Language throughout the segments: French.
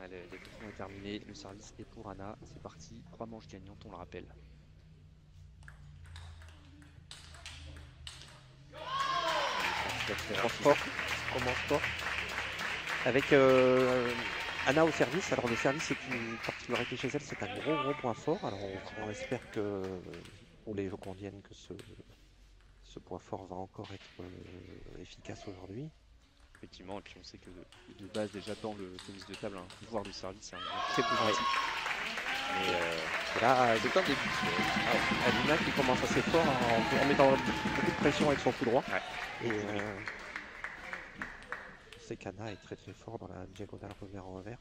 Ouais, les points est terminé, le service est pour Anna, c'est parti, 3 manches gagnantes, on le rappelle. Commence fort. Avec Anna au service. Alors le service c'est une particularité chez elle, c'est un gros point fort. Alors on espère que pour les Jocondiennes que ce point fort va encore être efficace aujourd'hui. Effectivement, et puis on sait que de base déjà dans le tennis de table, un pouvoir de service c'est un très positif. Et là, c'est un début. Alina qui commence assez fort en mettant beaucoup de pression avec son coup droit. Ouais. Et on sait qu'Anna est très fort dans la diagonale revers en revers.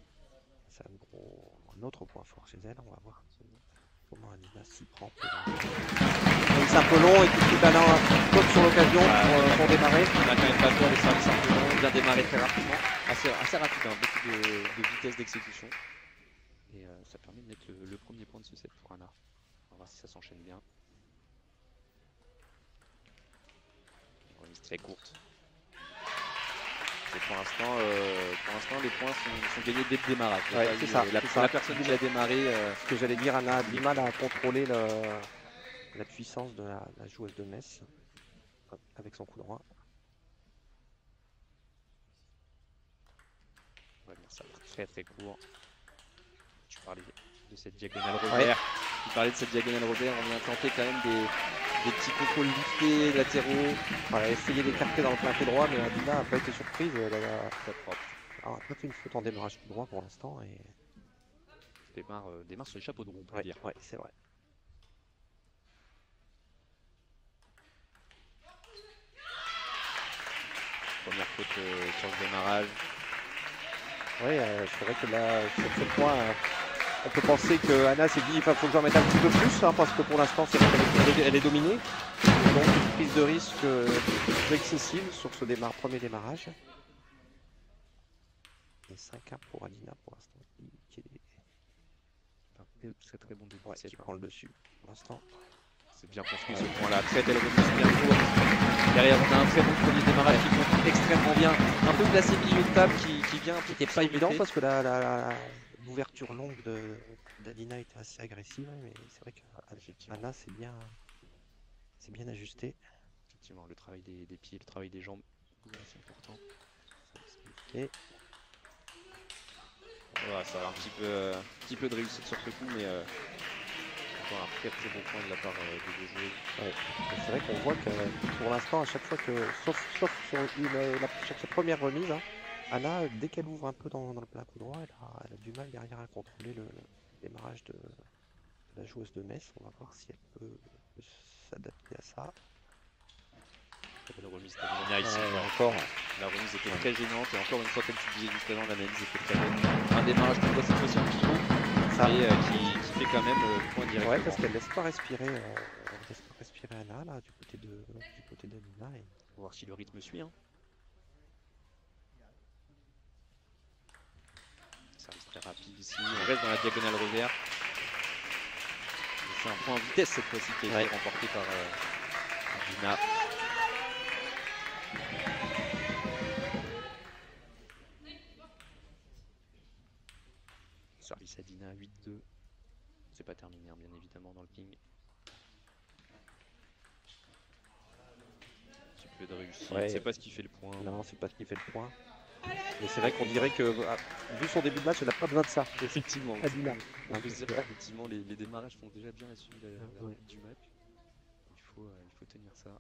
C'est un autre point fort chez elle. On va voir comment Alina s'y prend. C'est un peu long et tout Alain saute sur l'occasion pour démarrer. On a quand même pas peur des services un peu longs, bien démarrer très rapidement. Assez rapide, hein, beaucoup de vitesse d'exécution. Et ça permet de mettre le premier point de ce set pour Anna. On va voir si ça s'enchaîne bien. Une remise très courte. Et pour l'instant, les points sont gagnés dès le démarrage. Ouais, c'est ça. La personne qui a démarré. Ce que j'allais dire, Anna a du mal à contrôler la puissance de la joueuse de Metz avec son coup droit. On va venir ça très court. Tu parlais de cette diagonale revers. Tu parlais de cette diagonale revers. On vient tenter quand même des petits contrôles liftés, latéraux. On a essayé d'écarter dans le plein pied droit, mais Alina n'a pas été surprise. Elle a pas fait une faute en démarrage coup droit pour l'instant. Et démarre sur les chapeaux de roue, on peut dire. Ouais, c'est vrai. Première faute sur le démarrage. Oui, c'est vrai que là, sur ce point, on peut penser que Anna s'est dit qu'il faut que j'en mette un petit peu plus, hein, parce que pour l'instant, elle est dominée. Donc, une prise de risque excessive sur ce premier démarrage. Et 5-1 pour Alina pour l'instant. Très bon début. Qui prend le dessus pour l'instant. C'est bien construit ce point-là. Très belle remise, bien court. Derrière, on a un très bon premier démarrage qui compte extrêmement bien. Un peu placé milieu de table qui vient un peu. C'était pas évident parce que l'ouverture longue d'Alina était assez agressive, mais c'est vrai qu'Anna c'est bien ajusté. Effectivement, le travail des pieds, le travail des jambes, c'est important. Et voilà, ça a un petit peu de réussite sur ce coup, mais encore un très bon point de la part des deux joueuses. Ouais. C'est vrai qu'on voit que pour l'instant, à chaque fois que, sauf sur sa première remise, hein, Anna, dès qu'elle ouvre un peu dans le plein coup droit, elle a du mal derrière à contrôler le démarrage de la joueuse de Metz. On va voir si elle peut s'adapter à ça. La remise ici. Encore. La remise était très gênante et encore une fois, comme tu disais juste avant, l'analyse était très bonne. Un démarrage qu'on voit cette fois-ci en pivot et qui fait quand même point direct. Ouais, parce qu'elle laisse pas respirer. Anna là, du côté d'Alina. Et... On va voir si le rythme suit. Hein. Service très rapide ici. On reste dans la diagonale revers. C'est un point en vitesse cette fois-ci qui a été remporté par Alina. Service à Dina 8-2. C'est pas terminé, hein, bien évidemment, dans le ping. Un petit peu de réussite. C'est pas ce qui fait le point. Non, c'est pas ce qui fait le point. Mais c'est vrai qu'on dirait que, vu son début de match, elle n'a pas besoin de ça. Effectivement. Alina. Effectivement, les démarrages font déjà bien la suite du match. Il faut tenir ça.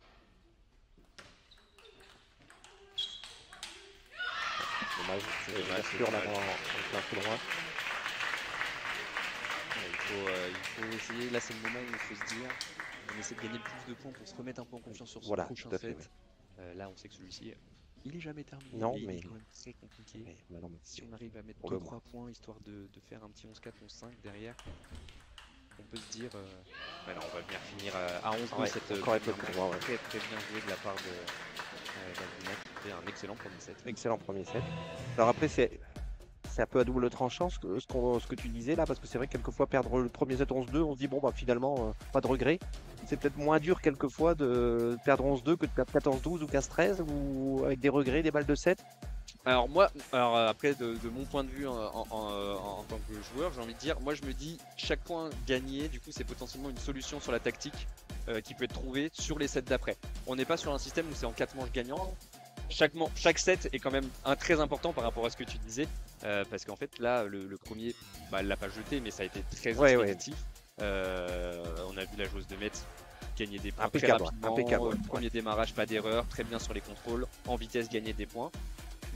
Dommage, c'est l'ouverture là dans le plein coup droit. Il faut essayer, là c'est le moment où il faut se dire on essaie de gagner le plus de points pour se remettre un peu en confiance sur ce prochain set. Là on sait que celui-ci il est jamais terminé, non, mais il est quand même très compliqué. Si on arrive à mettre 2-3 points histoire de faire un petit 11-4, 11-5 derrière, on peut se dire on va bien finir à 11-2 cette très bien joué de la part d'Alina qui fait un excellent premier set. Excellent premier set. Alors après c'est un peu à double tranchant ce que tu disais là, parce que c'est vrai que quelquefois perdre le premier set 11-2, on se dit bon bah finalement pas de regret. C'est peut-être moins dur quelquefois de perdre 11-2 que de perdre 14-12 ou 15-13 ou avec des regrets, des balles de 7. Alors moi, après de mon point de vue en tant que joueur, j'ai envie de dire, moi je me dis chaque point gagné, du coup c'est potentiellement une solution sur la tactique qui peut être trouvée sur les sets d'après. On n'est pas sur un système où c'est en 4 manches gagnantes. Chaque set est quand même très important par rapport à ce que tu disais, parce qu'en fait là le premier, elle l'a pas jeté, mais ça a été très expéditif. On a vu la joueuse de Metz gagner des points très rapidement, premier démarrage, pas d'erreur, très bien sur les contrôles, en vitesse gagner des points.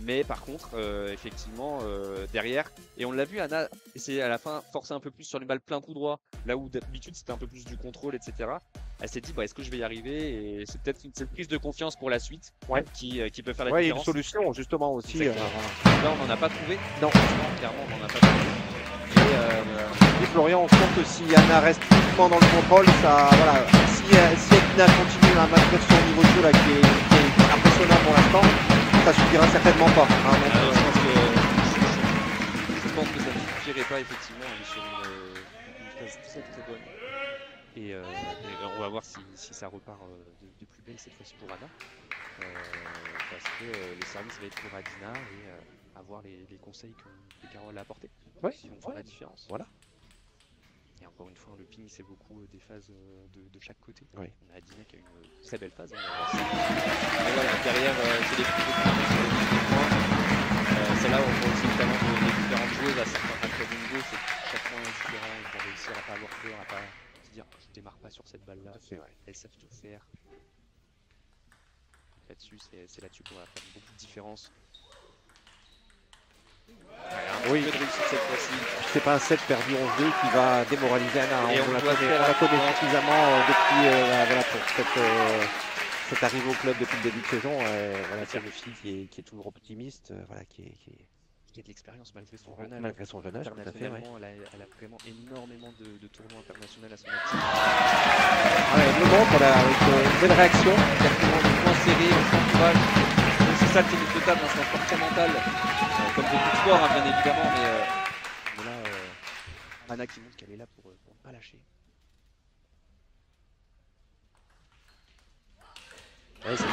Mais par contre, effectivement, derrière, et on l'a vu, Anna essayer à la fin forcer un peu plus sur les balles plein coup droit, là où d'habitude c'était un peu plus du contrôle, etc. Elle s'est dit, est-ce que je vais y arriver? Et c'est peut-être cette prise de confiance pour la suite qui peut faire la différence. Il y a une solution justement aussi. Là, on n'en a pas trouvé. Non, clairement, on n'en a pas trouvé. Et Florian, on sent que si Anna reste uniquement dans le contrôle, ça, voilà, si Edina continue à maintenir son niveau de jeu là, qui est impressionnant pour l'instant, ça suffira certainement pas. Je pense que ça ne suffirait pas, effectivement. On est sur une phase très bonne. Et on va voir si ça repart de plus belle cette fois-ci pour Anna. Parce que le service va être pour Adina et avoir les conseils que Carole a apportés. Qui vont faire la différence. Voilà. Et encore une fois, le ping, c'est beaucoup des phases de chaque côté. On a Adina qui a une très belle phase. Mais voilà, derrière, c'est les plus de points. C'est là où on voit aussi le talent des différentes joueuses. À certains très bon niveau, c'est chaque point est différent. Ils vont réussir à pas avoir peur, à pas se dire je démarre pas sur cette balle-là. Elles savent tout faire. Là-dessus, c'est là-dessus qu'on va faire beaucoup de différence. Oui, c'est pas un set perdu 11-2 qui va démoraliser Anna. On la connaît suffisamment depuis pour cette arrivée au club depuis le début de saison. C'est une fille qui est toujours optimiste, qui a de l'expérience malgré son jeune âge. Internationalement, elle a vraiment énormément de tournois internationaux à son actif. Elle le montre avec une belle réaction. Des points serrés, on s'encourage. C'est ça le tennis de table, c'est un sport très mental. Comme beaucoup de sports, bien évidemment, mais là, Anna qui montre qu'elle est là pour ne pas lâcher. C'est aussi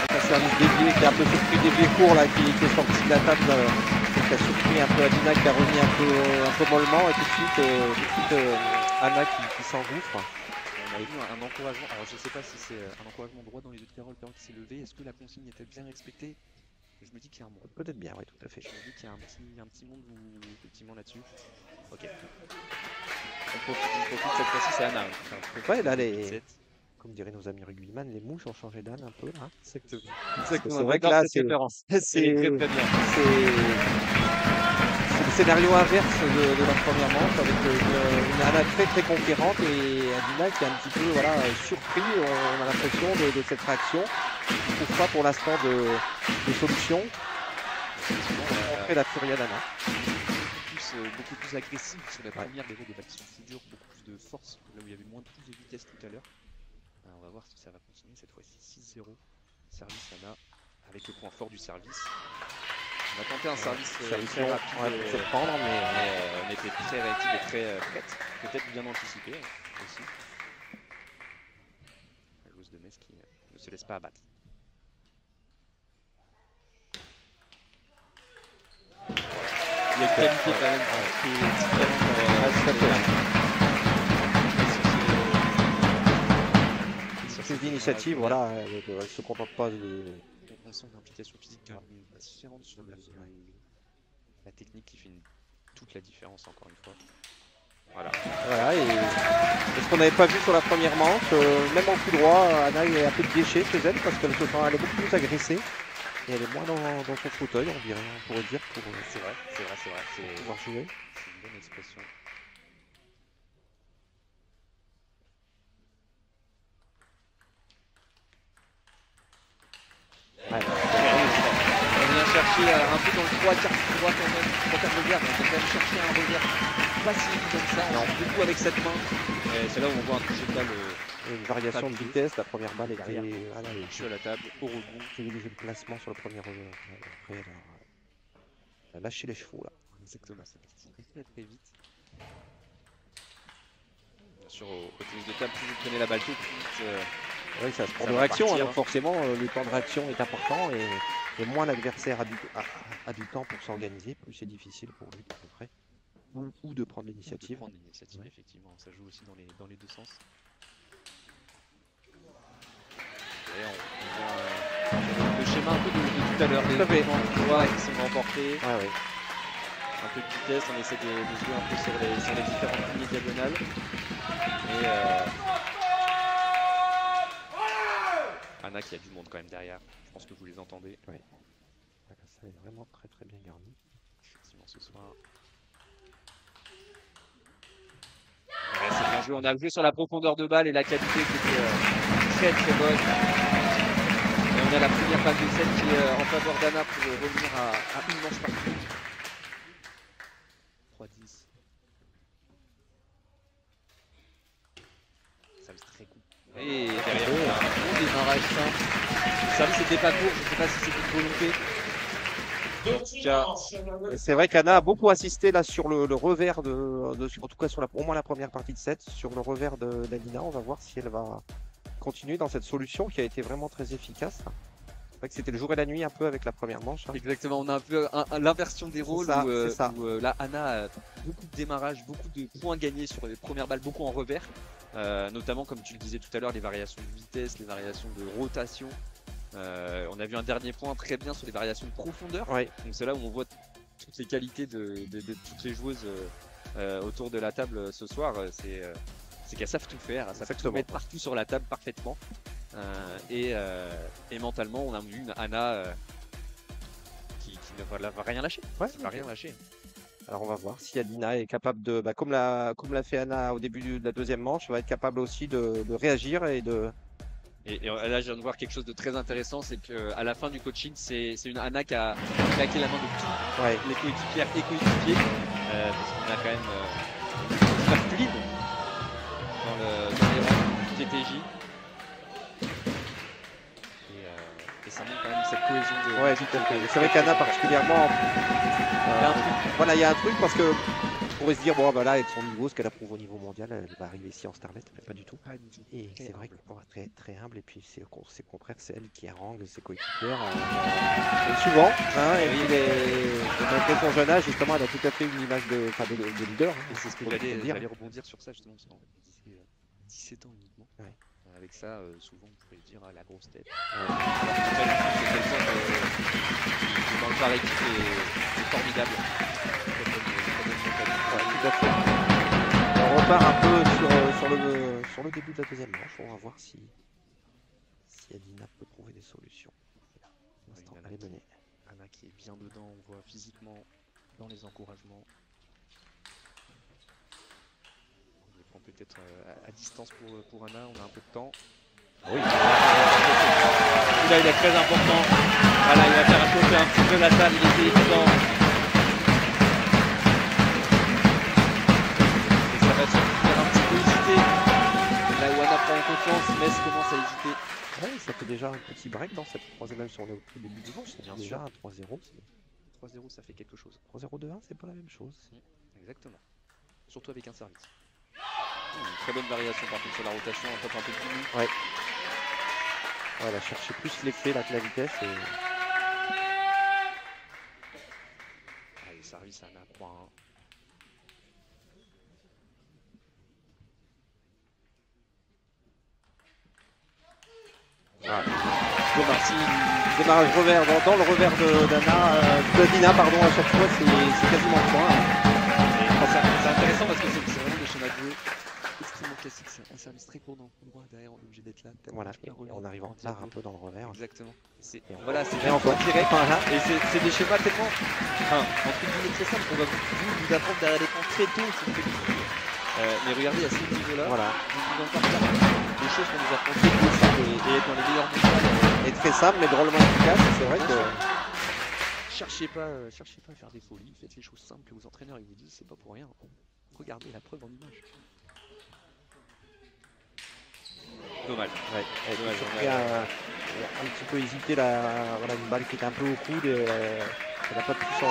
un service dévié qui est un peu surpris, dévié court là, qui est sorti de la table, qui a surpris un peu Adina, qui a remis un peu mollement, et tout de suite Anna qui s'engouffre. On a eu un encouragement, alors je ne sais pas si c'est un encouragement droit dans les yeux de Carole qui s'est levé, est-ce que la consigne était bien respectée? Je me dis qu'il y a un monde. Peut-être bien, oui, tout à fait. Je me dis qu'il y a un petit monde effectivement là-dessus. Ok. On profite cette fois-ci, c'est Anna. Là, comme diraient nos amis rugbyman, les mouches ont changé d'âne un peu là. Exactement. C'est vrai que là, c'est le scénario inverse de la première manche avec une Anna très conquérante et Adina qui est un petit peu surpris, on a l'impression de cette réaction. On ne trouve pas pour l'instant de solution. On fait la furia d'Anna. Beaucoup plus agressive sur la première, déjà des balles qui sont plus dures, beaucoup plus de force, là où il y avait plus de vitesse tout à l'heure. On va voir si ça va continuer cette fois-ci. 6-0. Service Anna avec le point fort du service. On a tenté un service très rapide pour se prendre, mais on était très réactif et très prête. Peut-être bien anticipé aussi. La joueuse de Metz qui ne se laisse pas abattre. Il y a une qualité quand même qui est différente. Ces initiatives, elle ne se contente pas de. On sent une implication physique différente sur la technique qui fait toute la différence encore une fois. Voilà, et ce qu'on n'avait pas vu sur la première manche, même en coup droit, Anna est un peu déchée chez elle parce qu'elle est beaucoup plus agressée et elle est moins dans son fauteuil, on dirait, on pourrait dire. C'est vrai. C'est pouvoir jouer. C'est une bonne expression. On vient chercher un peu dans le 3/4 droit quand même, 3/4 revers, mais on vient quand même chercher un revers pas si vite comme ça, beaucoup avec cette main. C'est là où on voit un toucher de balle. Une variation de vitesse, la première balle était je suis à la table, au rebond. Privilégier le placement sur le premier revers. Après, elle a lâché les chevaux là. Exactement, c'est très vite. Bien sûr, au tennis de table, plus vous prenez la balle tout de suite. Oui, ça se prend de réaction, donc forcément le temps de réaction est important et Et moins l'adversaire a du temps pour s'organiser, plus c'est difficile pour lui à peu près. Ou de prendre l'initiative. Effectivement, ça joue aussi dans les deux sens. Et on voit le schéma un peu de tout à l'heure, les joueurs qui sont remportés. Un peu de vitesse, on essaie de jouer un peu sur les différentes lignes diagonales. Et Anna qui a du monde quand même derrière, je pense que vous les entendez. Oui. Ça est vraiment très bien garni. Effectivement ce soir. Ouais, c'est bien joué, on a joué sur la profondeur de balle et la qualité qui était très bonne. Et on a la première balle de 7 qui est en faveur d'Anna pour revenir à une manche partout. 3-10. Service très court. Et derrière, on a un bon démarrage simple. Le service n'était pas court, je ne sais pas si c'était une volonté. C'est vrai qu'Anna a beaucoup insisté là sur le revers en tout cas sur au moins la première partie de set, sur le revers d'Alina. On va voir si elle va continuer dans cette solution qui a été vraiment très efficace. C'est vrai que c'était le jour et la nuit un peu avec la première manche. Exactement, on a un peu l'inversion des rôles où là Anna a beaucoup de démarrage, beaucoup de points gagnés sur les premières balles, beaucoup en revers. Notamment comme tu le disais tout à l'heure, les variations de vitesse, les variations de rotation. On a vu un dernier point très bien sur les variations de profondeur. Donc c'est là où on voit toutes les qualités de toutes les joueuses autour de la table ce soir. C'est qu'elles savent tout faire, elles savent tout mettre partout sur la table parfaitement. Et mentalement, on a vu une Anna qui ne va rien lâcher. Va rien lâcher. Alors on va voir si Alina est capable de, comme l'a fait Anna au début de la deuxième manche, va être capable aussi de réagir et de. Et là, je viens de voir quelque chose de très intéressant, c'est qu'à la fin du coaching, c'est une Anna qui a claqué la main de tous les coéquipières et coéquipiers, parce qu'on a quand même une masculine dans les rangs du TTJ. Et ça montre quand même cette cohésion de. Ouais, tout à fait. C'est vrai qu'Anna particulièrement. Voilà, il y a un truc parce que on pourrait se dire, bon, bah là, avec son niveau, ce qu'elle approuve au niveau mondial, elle va arriver ici en Starlet, mais pas du tout. Et c'est vrai qu'elle est très humble, et puis c'est au contraire, c'est elle qui harangue ses coéquipières. Souvent, et puis malgré son jeune âge, justement, elle a tout à fait une image de leader. Et c'est ce que j'allais rebondir sur ça, justement, parce qu'on disait 17 ans uniquement. Avec ça, souvent on pourrait dire la grosse tête. C'est quelqu'un dans le par équipe est formidable. Tout à fait. On repart un peu sur le début de la deuxième manche. On va voir si Alina peut trouver des solutions. Pour l'instant, elle est menée. Anna qui est bien dedans, on voit physiquement dans les encouragements. On les prend peut-être à distance pour Anna, on a un peu de temps. Oui. Là, il est très important. Voilà, il va faire chauffer un petit peu la table, il était évident. Et ça va surtout faire un petit peu hésiter. Là où Anna prend en confiance, Metz commence à hésiter. Ouais, ça fait déjà un petit break dans cette troisième, même si on est au tout début du match, c'est déjà un 3-0. 3-0, ça fait quelque chose. 3-0-2-1, c'est pas la même chose. Exactement. Surtout avec un service. Une très bonne variation par contre sur la rotation, un top un peu plus mou. Ouais. Elle a cherché plus l'effet, la vitesse. Et... Allez, service à Anna 3-1. Voilà. Démarrage revers dans le revers d'Alina, pardon, à chaque fois c'est quasiment point. C'est intéressant parce que c'est vraiment des schémas de jeu extrêmement classiques. C'est un service très court dans le droit, derrière on est obligé d'être là. Voilà, et on arrive en retard un peu dans le revers. Exactement. Voilà, c'est en direct. Et c'est des schémas tellement entre guillemets très simples qu'on va vous apprendre derrière l'écran très tôt. Mais regardez à ce niveau-là, voilà. des choses qu'on nous apprend très tôt et être dans les meilleurs mondiales. Et très simple mais drôlement efficace, c'est vrai que. Cherchez pas à faire des folies, faites les choses simples que vos entraîneurs ils vous disent, c'est pas pour rien. Regardez la preuve en image. Dommage. Ouais, dommage. Il a un petit peu hésité, voilà, une balle qui était un peu au coude, elle n'a pas pu s'en.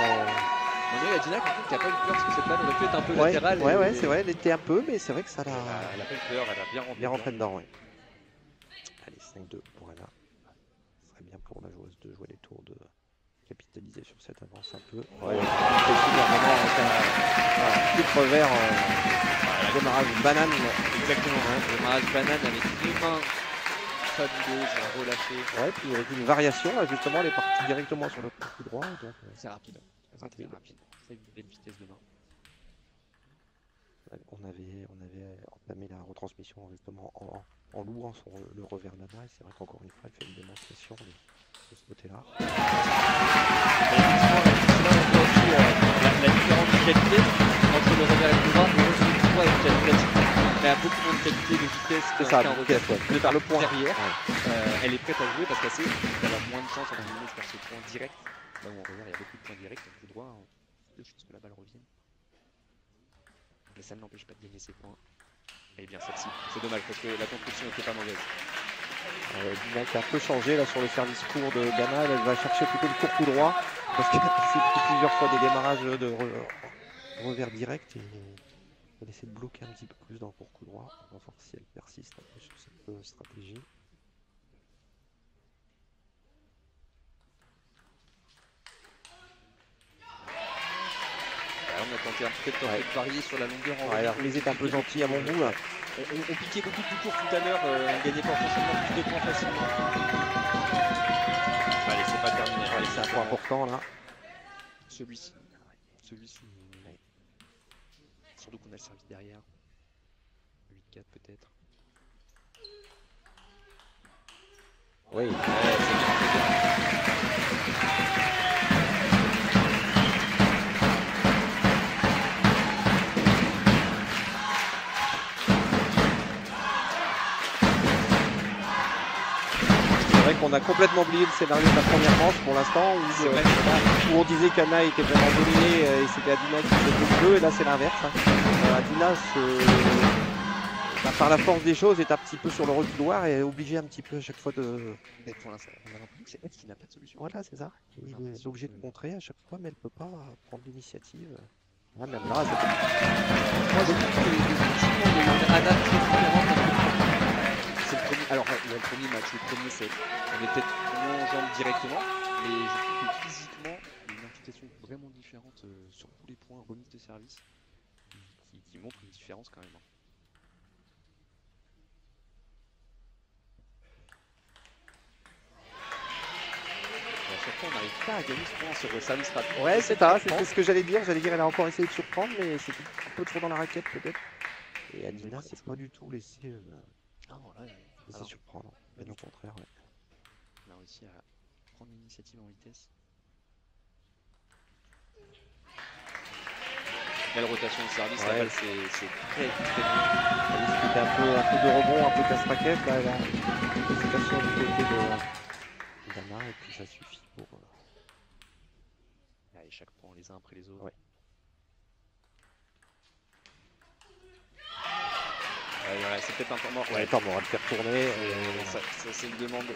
On a Dina qui n'a pas eu peur parce que cette balle aurait pu être un peu latérale. Ouais, c'est vrai, elle était un peu, mais c'est vrai que ça l'a. Elle a pas eu peur, elle a bien rentré dedans. Ouais. Allez, 5-2 pour Anna. Ce serait bien pour la joueuse de jouer les tours, de capitaliser sur cette avance un peu. Ouais, petit revers, démarrage banane. Exactement, démarrage banane avec une main fabuleuse, relâchée. Ouais, puis avec une variation, là, justement, elle est partie directement sur le coup droit. C'est rapide, très rapide. C'est une belle vitesse de main. On avait entamé la retransmission justement en louant le revers d'Anna, et c'est vrai qu'encore une fois elle fait une démonstration de ce côté-là. La différence de qualité entre le revers et le droit, le droit est qualitatif, mais a beaucoup moins de qualité de vitesse qu'un revers. De faire le point derrière, elle est prête à jouer parce qu'elle a moins de chance entre guillemets de faire ce point direct. Là où en revers il y a beaucoup de points directs, donc le droit, de chances que la balle revienne. Mais ça ne l'empêche pas de gagner ses points. Et bien celle-ci, c'est dommage parce que la construction n'était pas mauvaise. Dina qui a un peu changé là sur le service court de Ghana, elle va chercher plutôt le court coup droit parce qu'elle a pris plusieurs fois des démarrages de revers direct et elle essaie de bloquer un petit peu plus dans le court coup droit. On va voir si elle persiste un peu sur cette stratégie. On a tenté un peu de varier sur la longueur. La remise est un peu gentille à mon goût là. On piquait beaucoup plus court tout à l'heure, on gagnait potentiellement plus de points facilement. Allez, c'est pas terminé. Allez, c'est un point important là. Celui-ci. Ouais. Surtout qu'on a le service derrière. 8-4 peut-être. Oui. C'est vrai qu'on a complètement oublié le scénario de la première manche pour l'instant où on disait qu'Anna était vraiment dominée et c'était Adina qui faisait le jeu, et là c'est l'inverse. Adina par la force des choses est un petit peu sur le reculoir et est obligée un petit peu à chaque fois de... Mais pour l'instant, on a l'impression que c'est elle qui n'a pas de solution. Voilà, c'est ça. Il est obligé de contrer à chaque fois, mais elle ne peut pas prendre l'initiative. Ah, même là, moi je trouve que effectivement Anna très différente. C'est le premier. Alors il y a le premier match, le premier set. On est peut-être moins en jambes directement, mais je trouve que physiquement, il y a une implication vraiment différente sur tous les points, remise de service, qui montre une différence quand même. On n'arrive pas à gagner ce point sur le service rapide. Ouais, c'est ça, c'est ce que j'allais dire. Elle a encore essayé de surprendre, mais c'est un peu trop dans la raquette peut-être. Et Adina s'est pas du tout laissé surprendre. Bien au contraire, ouais. On a réussi à prendre l'initiative en vitesse. Belle rotation de service, la balle c'est très bien. Elle a discuté un peu de rebond, un peu de casse-raquette. Là, elle a une hésitation du côté d'Anna et puis ça suffit pour... Allez, chaque point les uns après les autres. Ouais. Voilà, c'est peut-être un temps mort. Ouais, temps mort, à le faire tourner. Ça c'est une demande.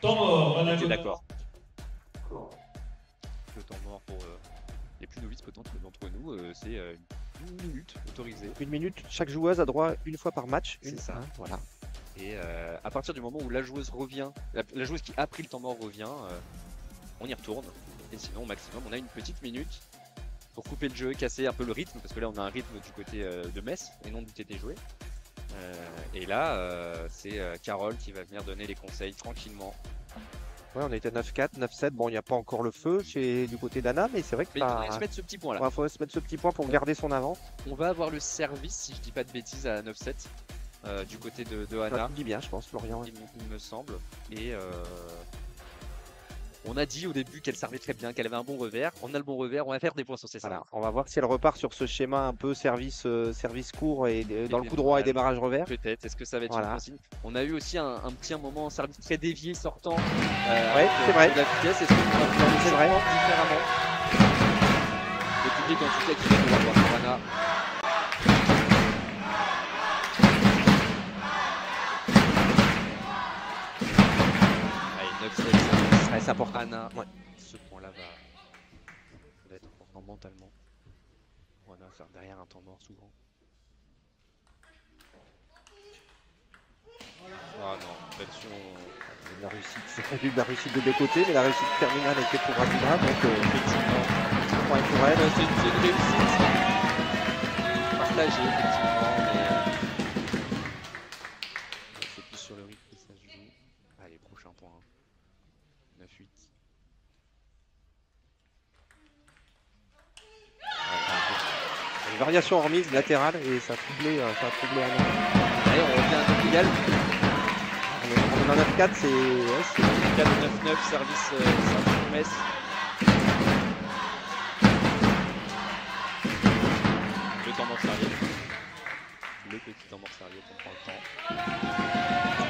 Temps mort, madame. Ok, d'accord. Le temps mort pour les plus novices peut-être d'entre nous, c'est une minute autorisée. Une minute, chaque joueuse a droit une fois par match. C'est ça. Voilà. Et à partir du moment où la joueuse revient, la joueuse qui a pris le temps mort revient, on y retourne. Et sinon, au maximum, on a une petite minute pour couper le jeu, casser un peu le rythme, parce que là, on a un rythme du côté de Metz et non du TT joué. Et là, c'est Carole qui va venir donner les conseils tranquillement. Ouais, on était 9-4, 9-7. Bon, il n'y a pas encore le feu du côté d'Anna, mais c'est vrai que il faudrait se mettre ce petit point là. Il faudrait se mettre ce petit point pour garder son avance. On va avoir le service, si je dis pas de bêtises, à 9-7 du côté de Anna. Tu dis bien, je pense, Florian. Il me semble. Et on a dit au début qu'elle servait très bien, qu'elle avait un bon revers. On a le bon revers, on va faire des points sur ces services. Voilà, on va voir si elle repart sur ce schéma un peu service court et dans le coup droit et démarrage revers. Peut-être, est-ce que ça va être une consigne? On a eu aussi un petit moment service très dévié sortant. Ouais, c'est vrai. De la vitesse, est-ce qu'on va pouvoir c'est vrai. Différemment. Le public en tout cas qui va pouvoir voir sur Anna. Allez, 9-7, c'est important. Anna, ce point-là va être important mentalement. On va faire derrière un temps mort souvent. Ah non, là-dessus la réussite de deux côtés, mais la réussite terminale était pour Radina, donc effectivement, point pour elle. C'est une réussite partagée, effectivement, mais c'est plus sur le rythme que ça se joue. Allez, prochain point. 9-8. Une variation en remise latérale et ça a troublé Anna. Allez, on revient à Portugal. On est dans 9-4, c'est 4-9-9, service Metz. Le temps mort serviette. Le petit temps mort serviette, on prend le temps.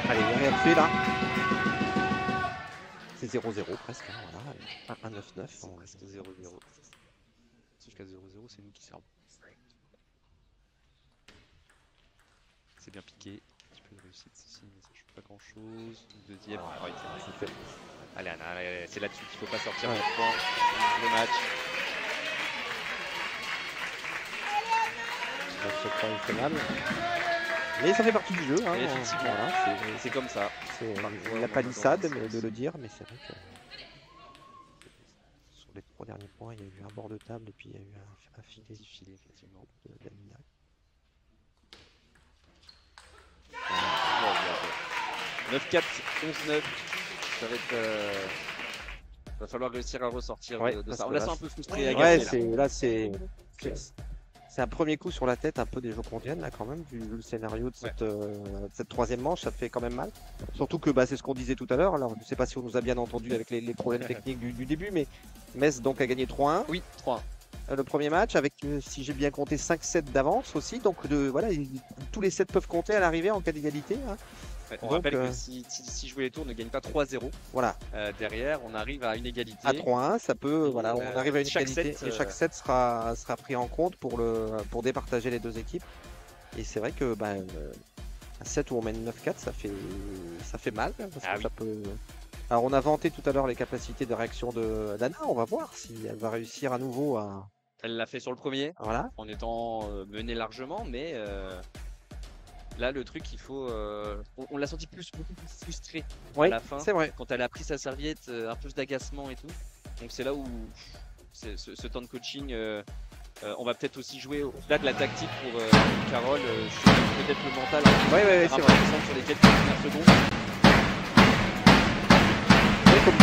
Allez, il n'y a rien de fait là. C'est 0-0 presque, hein, voilà. 1-9-9. C'est presque 0-0. Jusqu'à 0-0, c'est nous qui servons. C'est bien piqué. Un petit peu de réussite ici, mais ça ne joue pas grand chose. Deuxième. Oh, c'est fait. Allez, Anna, c'est là-dessus qu'il ne faut pas sortir le point. Le match. Ce point est faisable. Mais ça fait partie du jeu. Hein, effectivement, voilà, c'est comme ça. C'est la palissade de le dire, mais c'est vrai que sur les 3 derniers points, il y a eu un bord de table et puis il y a eu un filet. Effectivement. d'Amina. 9-4, 11-9. Ça va être. Va falloir réussir à ressortir de ça. On la sent un peu frustré à gagner. Là, c'est un premier coup sur la tête un peu des jeux qu'on vienne là quand même, vu le scénario de cette troisième manche, ça fait quand même mal. Surtout que c'est ce qu'on disait tout à l'heure. Alors je ne sais pas si on nous a bien entendu avec les problèmes techniques du début, mais Metz donc a gagné 3-1. Oui, 3-1. Le premier match avec, si j'ai bien compté, 5-7 d'avance aussi. Donc voilà, tous les 7 peuvent compter à l'arrivée en cas d'égalité. Hein. On rappelle que si jouer les tours ne gagne pas 3-0, voilà. Derrière on arrive à une égalité. À 3-1, ça peut, voilà, on arrive à une égalité et chaque set sera pris en compte pour départager les deux équipes. Et c'est vrai que un set où on mène 9-4, ça fait mal. Parce que ça peut... Alors on a vanté tout à l'heure les capacités de réaction d'Anna, on va voir si elle va réussir à nouveau à... Elle l'a fait sur le premier, voilà. En étant menée largement, mais là le truc il faut... on l'a senti beaucoup plus frustrée à la fin, c'est vrai. Quand elle a pris sa serviette, un peu d'agacement et tout. Donc c'est là où ce temps de coaching, on va peut-être aussi jouer au-delà de la tactique pour Carole, peut-être le mental, c'est vrai. Sur les quelques premières secondes. Comme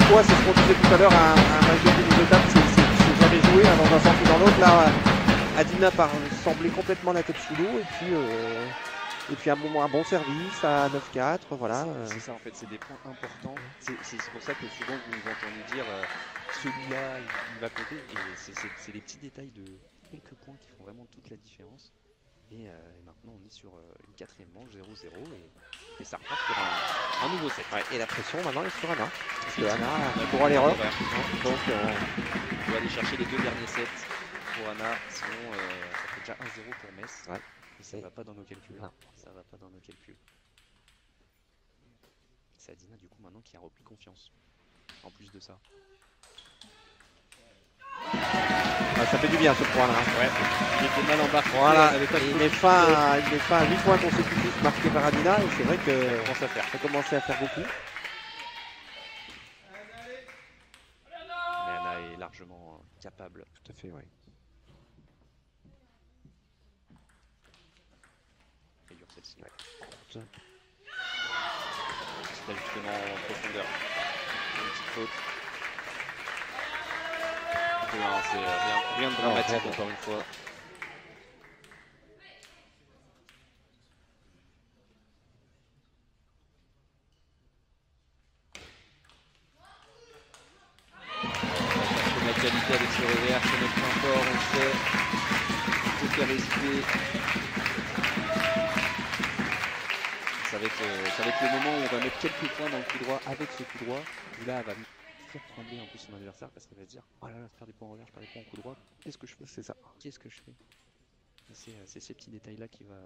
quoi, c'est ce qu'on disait tout à l'heure, un match de niveau de table, c'est jamais joué dans un sens ou dans l'autre. Là, Adina semblait complètement la tête sous l'eau, et puis un bon service à 9-4, voilà. C'est ça en fait, c'est des points importants. C'est pour ça que souvent vous nous entendez dire celui-là il va compter, et c'est des petits détails de quelques points qui font vraiment toute la différence. Et maintenant on est sur une 4e manche 0-0 et ça repart pour un nouveau set. Et la pression maintenant est sur Anna. Parce que Anna a droit à l'erreur. Donc on doit aller chercher les 2 derniers sets pour Anna, sinon ça fait déjà 1-0 pour Metz. Et ça ne va pas dans nos calculs. Ça va pas dans nos calculs. C'est Adina du coup maintenant qui a repris confiance. En plus de ça. Ça fait du bien ce point là. Il était mal embarqué. Voilà. Il met fin à 8 points consécutifs marqués par Adina et c'est vrai que ça commençait à faire beaucoup. Mais Anna est largement capable. Tout à fait, oui. Et dur celle-ci. Petit ajustement en profondeur. Une petite faute. C'est rien de dramatique encore une fois. La qualité avec ce revers, c'est notre point fort, on le sait. Il faut résister. Ça va être le moment où on va mettre quelques points dans le coup droit avec ce coup droit. Où là, elle va faire trembler un peu son adversaire parce qu'elle va se dire oh là là, je perds des points en revers, je perds des points en coup droit. Qu'est-ce que je fais? C'est ça. Qu'est-ce que je fais? C'est ces petits détails là qu'il va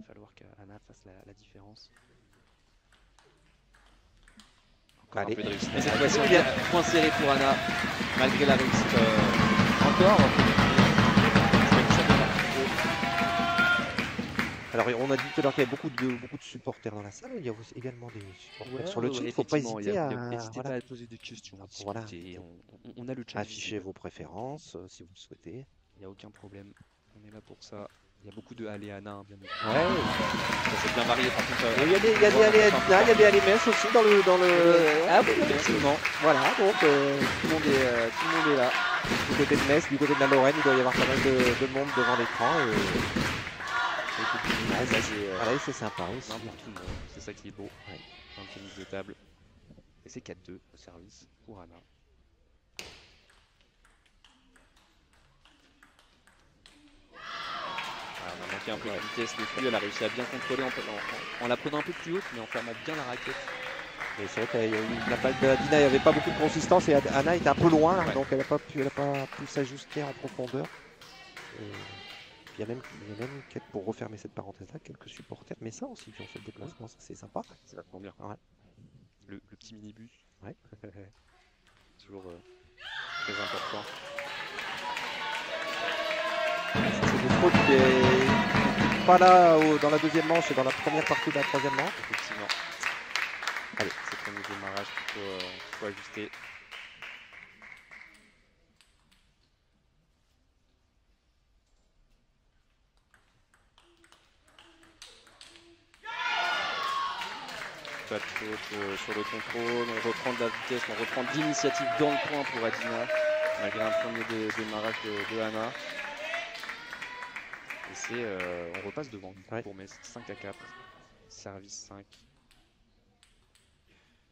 falloir qu'Anna fasse la différence. Encore un peu de réussite. Et cette fois-ci, il y a point serré pour Anna, malgré la réussite encore. Alors Alors on a dit tout à l'heure qu'il y a beaucoup de supporters dans la salle, il y a aussi également des supporters sur le chat, il ne faut pas hésiter pas à poser des questions, à discuter, on a le chat. Afficher vos préférences si vous le souhaitez. Il n'y a aucun problème, on est là pour ça. Il y a beaucoup de Aléana, bien sûr. Ouais. Ça s'est bien varié par contre. Il y a des Aléana, il y a des Alémès aussi dans le. Ah oui, effectivement. Voilà, donc tout le monde est là. Du côté de Metz, du côté de la Lorraine, il doit y avoir pas mal de monde devant l'écran. C'est sympa aussi. Pour tout le monde, c'est ça qui est beau. Ouais. Dans le tennis de table. Et c'est 4-2 au service pour Anna. On a manqué un peu de vitesse dessus, elle a réussi à bien contrôler en la prenant un peu plus haute, mais en fermant bien la raquette. Et c'est vrai que la balle de Dina n'avait pas beaucoup de consistance et Anna était un peu loin, là, donc elle n'a pas pu s'ajuster en profondeur. Il y a même pour refermer cette parenthèse-là, quelques supporters, mais ça aussi, qui ont fait le déplacement, ça c'est sympa. C'est vachement bien. Ouais. Le petit minibus. Ouais. Toujours très important. C'est des fautes qui n'est pas là dans la deuxième manche et dans la première partie de la troisième manche. Effectivement. Allez, c'est le premier démarrage qu'il faut ajuster. Pas de faute sur le contrôle, on reprend de la vitesse, on reprend de l'initiative dans le point pour Adina, malgré un premier démarrage de Anna. Et on repasse devant pour Metz, 5-4, service 5.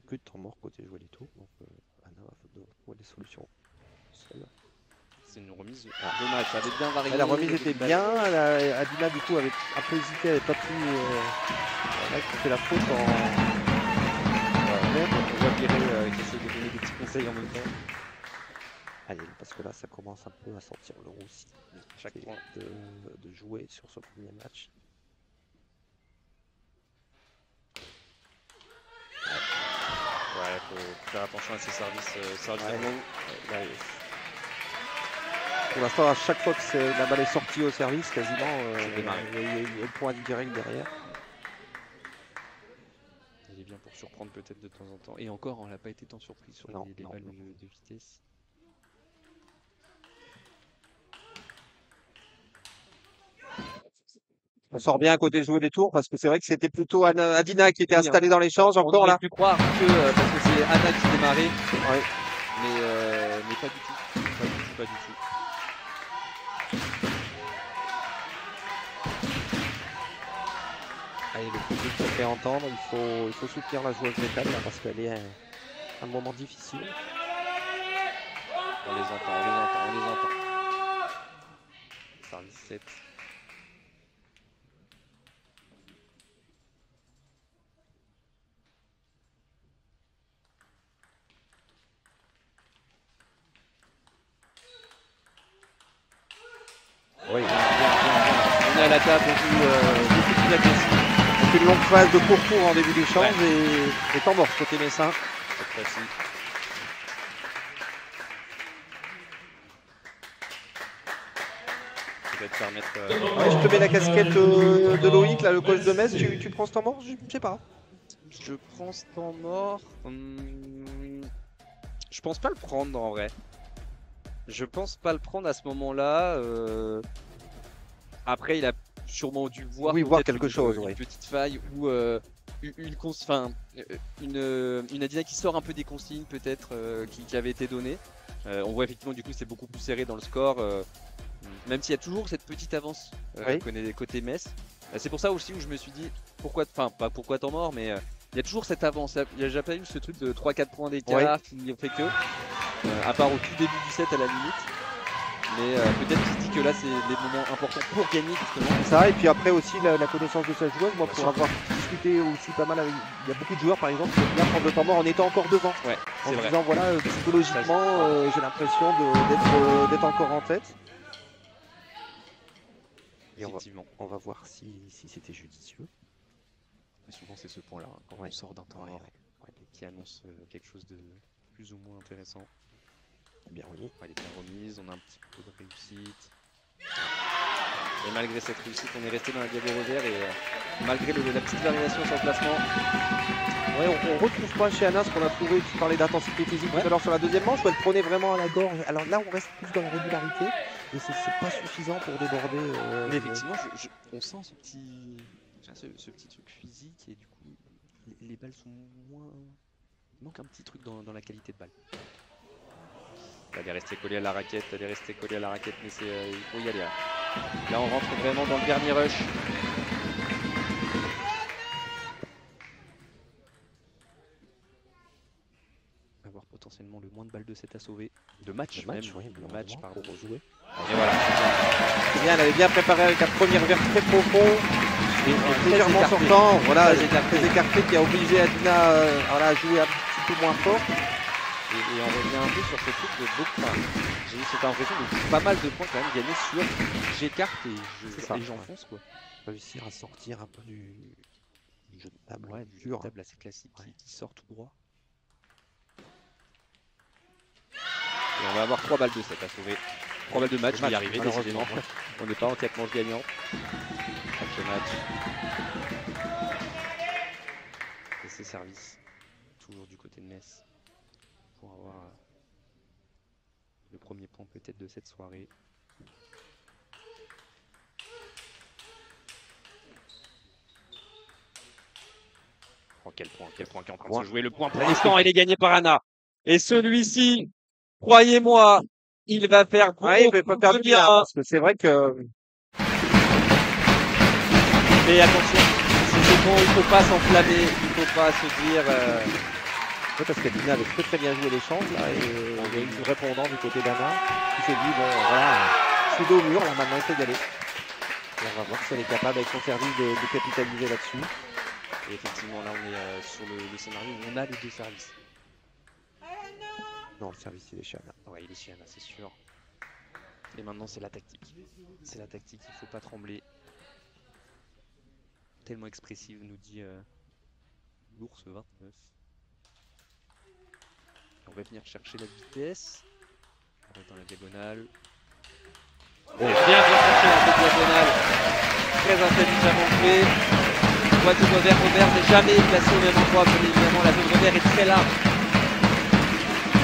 Que de temps mort côté jouer les tours, donc Anna va trouver des solutions seule. C'est une remise dommage, ça avait bien varié. La remise était bien, Adina du coup avait un peu hésité, elle n'avait pas pu. Elle a fait la faute en. On voit Guéret qui essaie de donner des petits conseils en même temps. Allez, parce que là ça commence un peu à sentir le roussi. Chaque point de jouer sur ce premier match. Ouais, faut faire attention à ses services pour l'instant, à chaque fois que la balle est sortie au service, quasiment, il y a le point direct derrière. Il est bien pour surprendre peut-être de temps en temps. Et encore, on n'a pas été tant surpris sur les balles de vitesse. On sort bien à côté jouer des tours parce que c'est vrai que c'était plutôt Adina qui était installée dans l'échange. Encore là. On aurait pu croire que parce que c'est Anna qui démarrait, mais pas du tout. Pas du tout. Allez, le public se fait entendre. Il faut soutenir la joueuse métal parce qu'elle est à un moment difficile. On les entend. Service 7. Oui, bien. On est à la table, beaucoup plus agressif. Donc une longue phase de pourtour en début d'échange et temps mort côté Messin. Cette fois-ci. Peut-être permettre. Je te mets la casquette de Loïc, là, le coach de Metz. Tu prends ce temps mort? Je sais pas. Je prends ce temps mort. Je pense pas le prendre en vrai. Je pense pas le prendre à ce moment-là. Après, il a sûrement dû voir, quelque chose, une petite faille ou une Adina qui sort un peu des consignes peut-être qui avait été donnée. On voit effectivement du coup c'est beaucoup plus serré dans le score, même s'il y a toujours cette petite avance côté Metz. C'est pour ça aussi où je me suis dit pourquoi, enfin pas pourquoi temps mort, mais il y a toujours cette avance. Il n'y a jamais eu ce truc de 3-4 points d'écart qui fait que, à part au tout début du set à la limite. Mais peut-être qu'il se dit que là c'est les moments importants pour gagner justement. Ça, et puis après aussi la connaissance de sa joueuse, moi pour avoir discuté aussi pas mal avec. Il y a beaucoup de joueurs par exemple qui aiment bien prendre le temps mort en étant encore devant. Ouais, en se disant voilà, psychologiquement j'ai l'impression d'être encore en tête. Et on va voir si c'était judicieux. Mais souvent c'est ce point-là, hein, quand on sort d'un temps mort qui annonce quelque chose de plus ou moins intéressant. Bien oui. Elle est bien remise, on a un petit peu de réussite. Et malgré cette réussite, on est resté dans la diago revers et malgré la petite variation sur le placement. Ouais, on retrouve pas chez Anna ce qu'on a trouvé, tu parlais d'intensité physique tout à l'heure sur la deuxième manche, où elle prenait vraiment à la gorge. Alors là, on reste plus dans la régularité et c'est pas suffisant pour déborder. Mais effectivement, on sent ce petit truc physique et du coup, les balles sont moins... Il manque un petit truc dans la qualité de balle. Elle est restée collée à la raquette, mais il faut y aller. Là, on rentre vraiment dans le dernier rush. Avoir potentiellement le moins de balles de 7 à sauver. De match, pardon. Pour rejouer. Et voilà. Bien, elle avait bien préparé avec un premier revers très profond. Et légèrement sortant, voilà, très écarté qui a obligé Adina à jouer un petit peu moins fort. Et on revient un peu sur ce truc de beaucoup. J'ai eu cette impression de pas mal de points quand même gagnés sur j'écarte et j'enfonce quoi. Réussir à sortir un peu du jeu de table. Ouais, du jeu de table assez classique qui sort tout droit. Et on va avoir 3 balles de 7 à sauver. 3 balles de match, on va y arriver décidément. On n'est pas en 4 manches gagnants. Ce match. Et c'est service. Toujours du côté de Metz. Pour avoir le premier point peut-être de cette soirée. Oh quel point qui est en train de se jouer. Le point pour l'instant, il est gagné par Anna. Et celui-ci, croyez-moi, il va faire il va pas perdre bien. Parce que c'est vrai que... Mais attention, c'est bon, il ne faut pas s'enflammer, il ne faut pas se dire... Parce qu'Adina avait très bien joué l'échange là et il y a eu du répondant du côté d'Anna qui s'est dit bon voilà, je suis dos au mur là maintenant il faut y aller. Et on va voir si elle est capable avec son service de capitaliser là-dessus. Et effectivement là on est sur le scénario où on a les deux services. Non, le service il est chez Anna. Ouais, il est chez Anna, c'est sûr. Et maintenant c'est la tactique. C'est la tactique, il ne faut pas trembler. Tellement expressive nous dit l'ours 29. On va venir chercher la vitesse. On est dans la diagonale. Bien cherché dans cette diagonale. Très intelligemment fait. Voie du revers n'est jamais placé au même endroit. Bien évidemment, la zone revers est très large.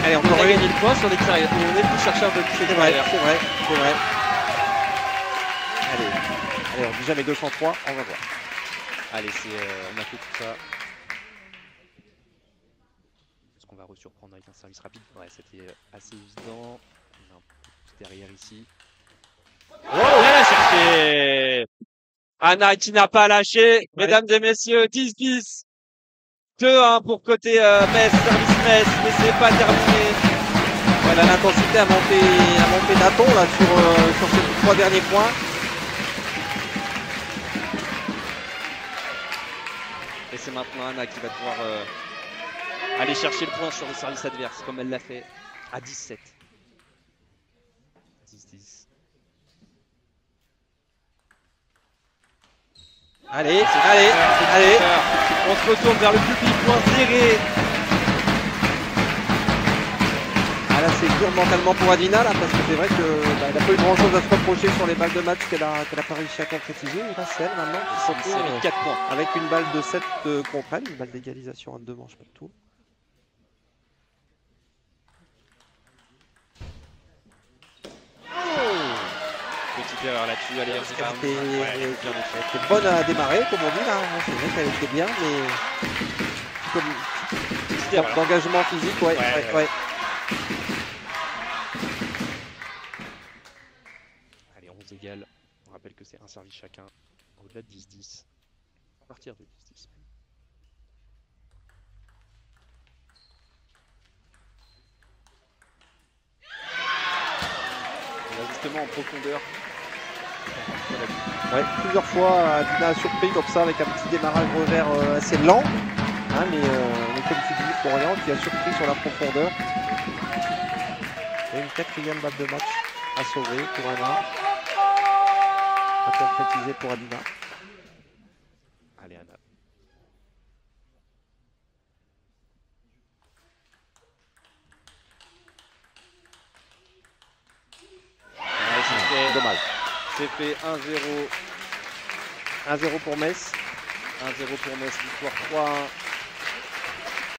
Allez, on peut gagner le point sur l'extérieur. On est plus chercheur de l'extérieur. C'est vrai. Allez, on dit jamais 203, on va voir. Allez, on a fait tout ça. On va resurprendre avec un service rapide. Ouais, c'était assez évident. On a un peu plus derrière ici. Oh, elle a cherché Anna qui n'a pas lâché. Mesdames et messieurs, 10-10. 2-1 pour côté Metz, service Metz, mais c'est pas terminé. Voilà, l'intensité a monté d'un ton là sur ces 3 derniers points. Et c'est maintenant Anna qui va devoir aller chercher le point sur le service adverse, comme elle l'a fait à 17. 10-10. Allez. On se retourne vers le public, point serré. Ah là, c'est dur mentalement pour Adina, là, parce que c'est vrai qu'elle n'a pas eu grand-chose à se reprocher sur les balles de match qu'elle a pas réussi à concrétiser. Et là, c'est elle maintenant qui s'en trouve avec 4 points. Avec une balle de 7 contre elle, une balle d'égalisation à 2 manches pour tout. Petite erreur là-dessus, allez, elle était bonne à démarrer, comme on dit là. C'est vrai qu'elle était bien, mais comme d'engagement physique, ouais. Allez, 11 égales. On rappelle que c'est un service chacun. Au-delà de 10-10. À partir de 10-10. Justement en profondeur. Ouais, plusieurs fois Adina a surpris comme ça avec un petit démarrage revers assez lent, hein, mais comme tu dis, Florian qui a surpris sur la profondeur. Et une 4e balle de match à sauver pour Anna, à concrétiser pour Adina. Allez Anna. Dommage. C'est fait 1-0. 1-0 pour Metz. 1-0 pour Metz, victoire 3-1.